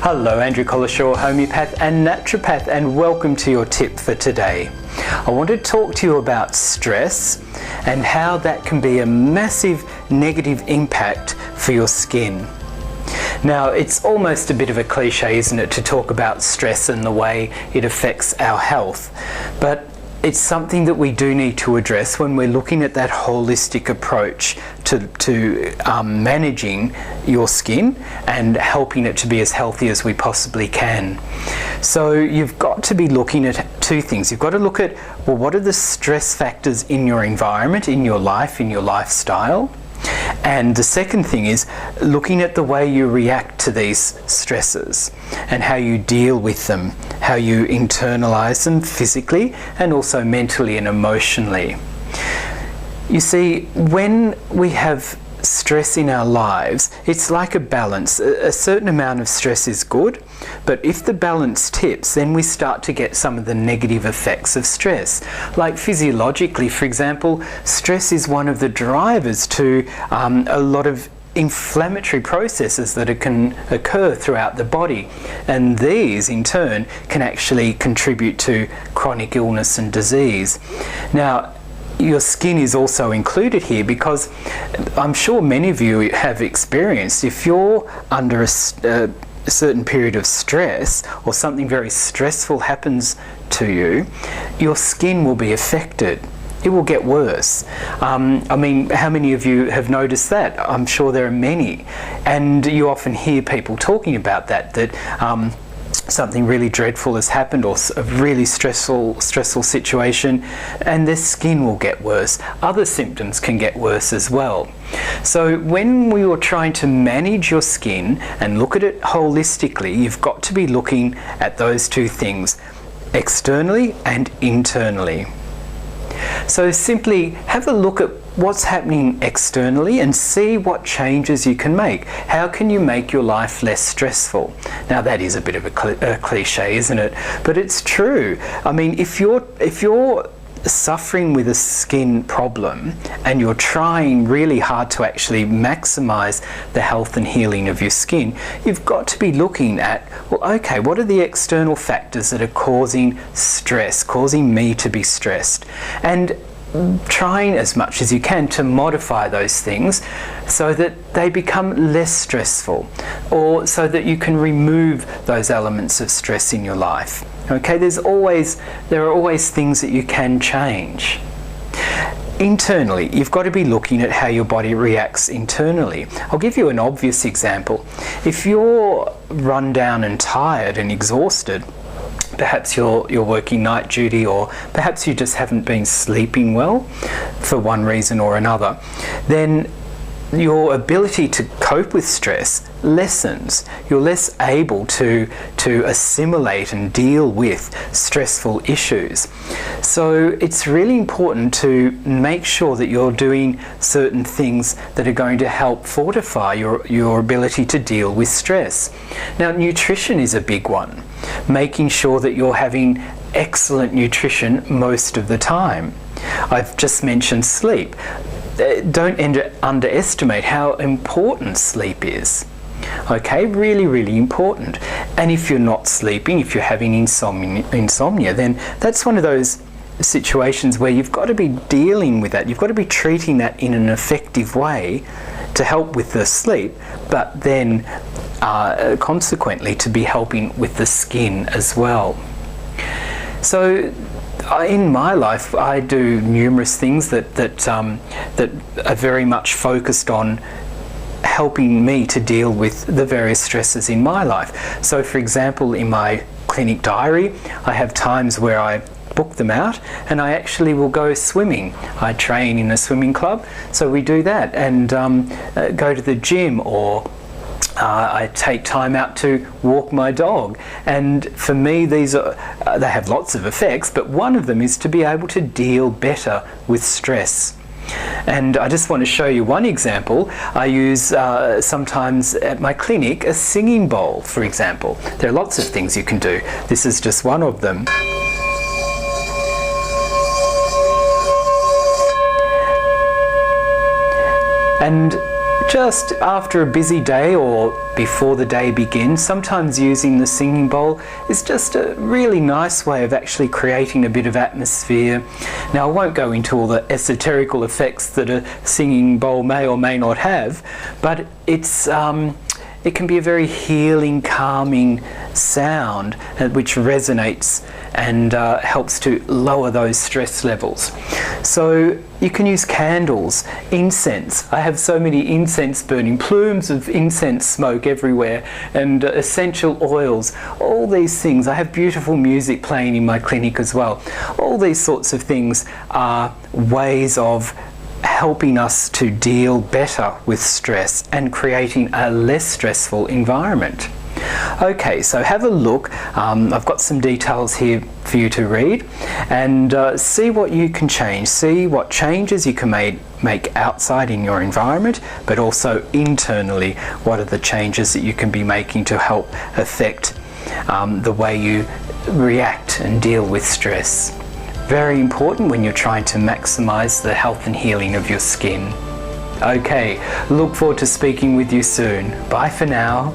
Hello, Andrew Collishaw, homeopath and naturopath, and welcome to your tip for today. I want to talk to you about stress and how that can be a massive negative impact for your skin. Now, it's almost a bit of a cliche, isn't it, to talk about stress and the way it affects our health, but it's something that we do need to address when we're looking at that holistic approach to managing your skin and helping it to be as healthy as we possibly can. So you've got to be looking at two things. You've got to look at, well, what are the stress factors in your environment, in your life, in your lifestyle? And the second thing is looking at the way you react to these stresses and how you deal with them, how you internalize them physically and also mentally and emotionally. You see, when we have stress in our lives, it's like a balance. A certain amount of stress is good, but if the balance tips, then we start to get some of the negative effects of stress. Like physiologically, for example, stress is one of the drivers to a lot of inflammatory processes that can occur throughout the body, and these in turn can actually contribute to chronic illness and disease. Now, your skin is also included here because I'm sure many of you have experienced, if you're under a certain period of stress or something very stressful happens to you, your skin will be affected. It will get worse. I mean, how many of you have noticed that? I'm sure there are many. And you often hear people talking about that something really dreadful has happened or a really stressful situation, and their skin will get worse. Other symptoms can get worse as well. So when we are trying to manage your skin and look at it holistically, you've got to be looking at those two things, externally and internally. So simply have a look at what's happening externally and see what changes you can make. How can you make your life less stressful? Now, that is a bit of a cliche, isn't it? But it's true. I mean, if you're suffering with a skin problem and you're trying really hard to actually maximize the health and healing of your skin, you've got to be looking at, well, okay, what are the external factors that are causing stress, causing me to be stressed? And trying as much as you can to modify those things so that they become less stressful, or so that you can remove those elements of stress in your life. Okay, there are always things that you can change. Internally, you've got to be looking at how your body reacts internally. I'll give you an obvious example. If you're run down and tired and exhausted, perhaps you're working night duty, or perhaps you just haven't been sleeping well for one reason or another, then your ability to cope with stress lessens. You're less able to assimilate and deal with stressful issues. So it's really important to make sure that you're doing certain things that are going to help fortify your ability to deal with stress. Now, nutrition is a big one. Making sure that you're having excellent nutrition most of the time. I've just mentioned sleep. Don't underestimate how important sleep is. Okay, really, really important. And if you're not sleeping, if you're having insomnia, then that's one of those situations where you've got to be dealing with that. You've got to be treating that in an effective way to help with the sleep, but then consequently to be helping with the skin as well. So in my life, I do numerous things that are very much focused on helping me to deal with the various stresses in my life. So, for example, in my clinic diary, I have times where I book them out and I actually will go swimming. I train in a swimming club, so we do that, and go to the gym, or I take time out to walk my dog. And for me, they have lots of effects, but one of them is to be able to deal better with stress. And I just want to show you one example. I use sometimes at my clinic a singing bowl, for example. There are lots of things you can do. This is just one of them. And Just after a busy day or before the day begins, sometimes using the singing bowl is just a really nice way of actually creating a bit of atmosphere. Now, I won't go into all the esoterical effects that a singing bowl may or may not have, but it can be a very healing, calming sound which resonates and helps to lower those stress levels. So you can use candles, incense. I have so many incense burning, plumes of incense smoke everywhere, and essential oils, all these things. I have beautiful music playing in my clinic as well. All these sorts of things are ways of helping us to deal better with stress and creating a less stressful environment. Okay, so have a look. I've got some details here for you to read, and see what you can change. See what changes you can make outside in your environment, but also internally, what are the changes that you can be making to help affect the way you react and deal with stress. Very important when you're trying to maximize the health and healing of your skin. Okay, look forward to speaking with you soon. Bye for now.